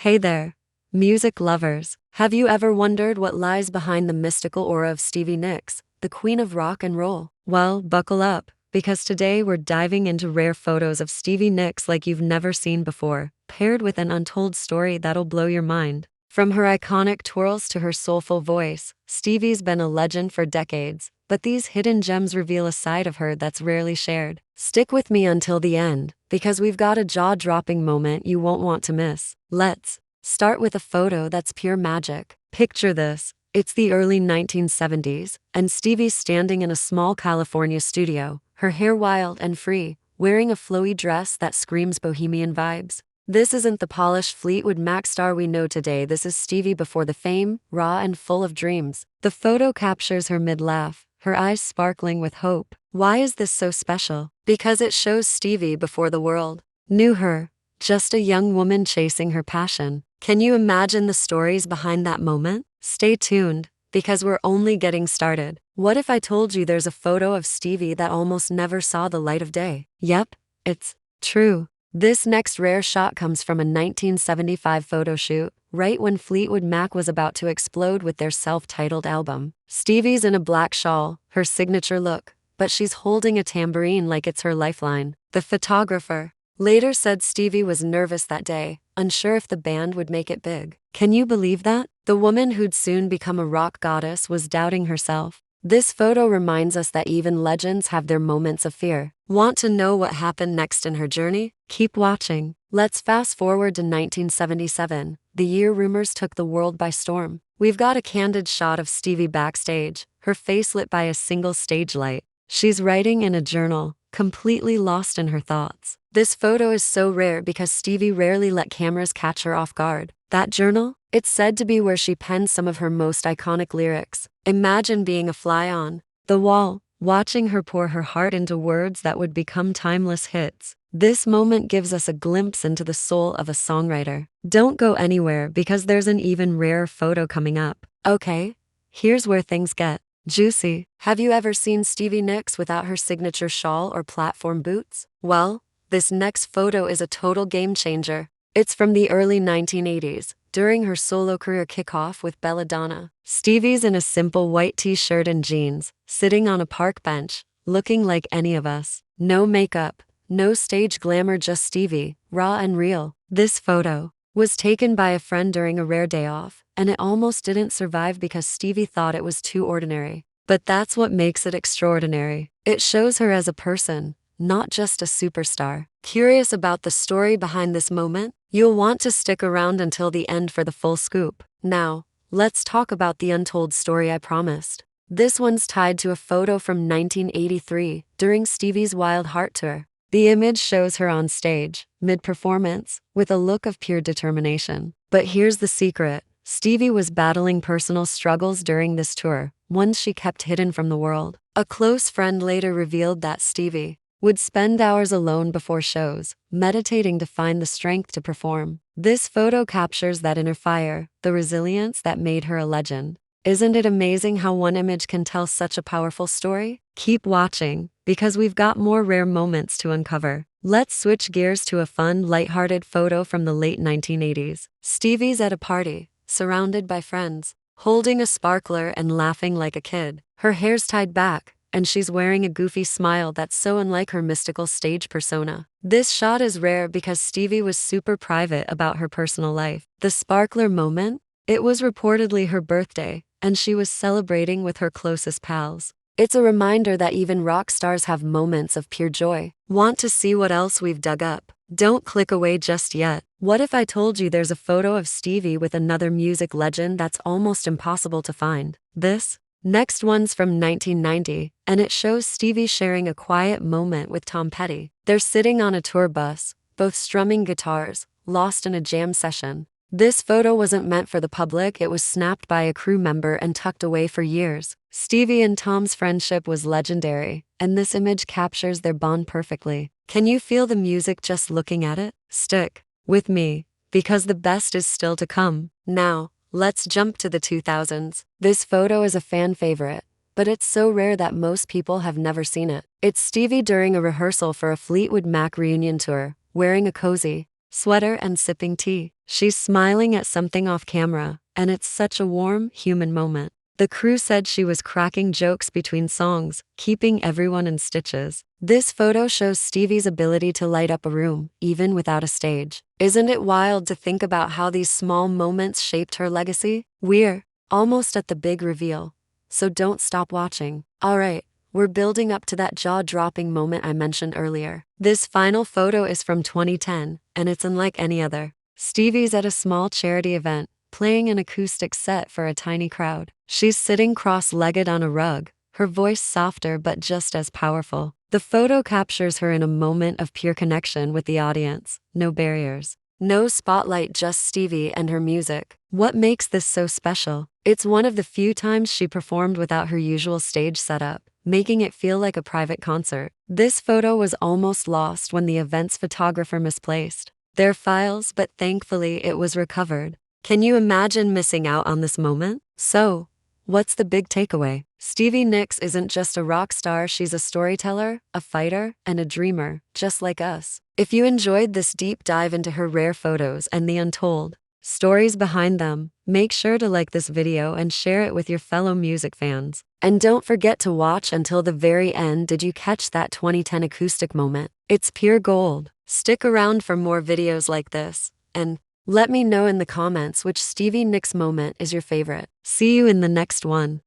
Hey there, music lovers. Have you ever wondered what lies behind the mystical aura of Stevie Nicks, the queen of rock and roll? Well, buckle up, because today we're diving into rare photos of Stevie Nicks like you've never seen before, paired with an untold story that'll blow your mind. From her iconic twirls to her soulful voice, Stevie's been a legend for decades, but these hidden gems reveal a side of her that's rarely shared. Stick with me until the end, because we've got a jaw-dropping moment you won't want to miss. Let's start with a photo that's pure magic. Picture this. It's the early 1970s, and Stevie's standing in a small California studio, her hair wild and free, wearing a flowy dress that screams bohemian vibes. This isn't the polished Fleetwood Mac star we know today. This is Stevie before the fame, raw and full of dreams. The photo captures her mid-laugh, her eyes sparkling with hope. Why is this so special? Because it shows Stevie before the world knew her, just a young woman chasing her passion. Can you imagine the stories behind that moment? Stay tuned, because we're only getting started. What if I told you there's a photo of Stevie that almost never saw the light of day? Yep, it's true. This next rare shot comes from a 1975 photo shoot, right when Fleetwood Mac was about to explode with their self-titled album. Stevie's in a black shawl, her signature look, but she's holding a tambourine like it's her lifeline. The photographer later said Stevie was nervous that day, unsure if the band would make it big. Can you believe that? The woman who'd soon become a rock goddess was doubting herself. This photo reminds us that even legends have their moments of fear. Want to know what happened next in her journey? Keep watching. Let's fast forward to 1977, the year rumors took the world by storm. We've got a candid shot of Stevie backstage, her face lit by a single stage light. She's writing in a journal, completely lost in her thoughts. This photo is so rare because Stevie rarely let cameras catch her off guard. That journal? It's said to be where she penned some of her most iconic lyrics. Imagine being a fly on the wall, watching her pour her heart into words that would become timeless hits. This moment gives us a glimpse into the soul of a songwriter. Don't go anywhere because there's an even rarer photo coming up. Okay, here's where things get juicy. Have you ever seen Stevie Nicks without her signature shawl or platform boots? Well, this next photo is a total game changer. It's from the early 1980s, during her solo career kickoff with Belladonna. Stevie's in a simple white t-shirt and jeans, sitting on a park bench, looking like any of us. No makeup, no stage glamour, just Stevie, raw and real. This photo was taken by a friend during a rare day off, and it almost didn't survive because Stevie thought it was too ordinary. But that's what makes it extraordinary. It shows her as a person, not just a superstar. Curious about the story behind this moment? You'll want to stick around until the end for the full scoop. Now, let's talk about the untold story I promised. This one's tied to a photo from 1983 during Stevie's Wild Heart tour. The image shows her on stage, mid-performance, with a look of pure determination. But here's the secret. Stevie was battling personal struggles during this tour, ones she kept hidden from the world. A close friend later revealed that Stevie would spend hours alone before shows, meditating to find the strength to perform. This photo captures that inner fire, the resilience that made her a legend. Isn't it amazing how one image can tell such a powerful story? Keep watching, because we've got more rare moments to uncover. Let's switch gears to a fun, lighthearted photo from the late 1980s. Stevie's at a party, surrounded by friends, holding a sparkler and laughing like a kid. Her hair's tied back, and she's wearing a goofy smile that's so unlike her mystical stage persona. This shot is rare because Stevie was super private about her personal life. The sparkler moment? It was reportedly her birthday, and she was celebrating with her closest pals. It's a reminder that even rock stars have moments of pure joy. Want to see what else we've dug up? Don't click away just yet. What if I told you there's a photo of Stevie with another music legend that's almost impossible to find? This next one's from 1990, and it shows Stevie sharing a quiet moment with Tom Petty. They're sitting on a tour bus, both strumming guitars, lost in a jam session. This photo wasn't meant for the public. It was snapped by a crew member and tucked away for years. Stevie and Tom's friendship was legendary, and this image captures their bond perfectly. Can you feel the music just looking at it? Stick with me, because the best is still to come. Now, let's jump to the 2000s. This photo is a fan favorite, but it's so rare that most people have never seen it. It's Stevie during a rehearsal for a Fleetwood Mac reunion tour, wearing a cozy, sweater and sipping tea. She's smiling at something off camera, and it's such a warm, human moment. The crew said she was cracking jokes between songs, keeping everyone in stitches. This photo shows Stevie's ability to light up a room, even without a stage. Isn't it wild to think about how these small moments shaped her legacy? We're almost at the big reveal, so don't stop watching. Alright, we're building up to that jaw-dropping moment I mentioned earlier. This final photo is from 2010, and it's unlike any other. Stevie's at a small charity event, playing an acoustic set for a tiny crowd. She's sitting cross-legged on a rug, her voice softer but just as powerful. The photo captures her in a moment of pure connection with the audience. No barriers. No spotlight, just Stevie and her music. What makes this so special? It's one of the few times she performed without her usual stage setup, making it feel like a private concert. This photo was almost lost when the event's photographer misplaced their files, but thankfully it was recovered. Can you imagine missing out on this moment? So, what's the big takeaway? Stevie Nicks isn't just a rock star, she's a storyteller, a fighter, and a dreamer, just like us. If you enjoyed this deep dive into her rare photos and the untold stories behind them, make sure to like this video and share it with your fellow music fans. And don't forget to watch until the very end. Did you catch that 2010 acoustic moment? It's pure gold. Stick around for more videos like this, and let me know in the comments which Stevie Nicks moment is your favorite. See you in the next one.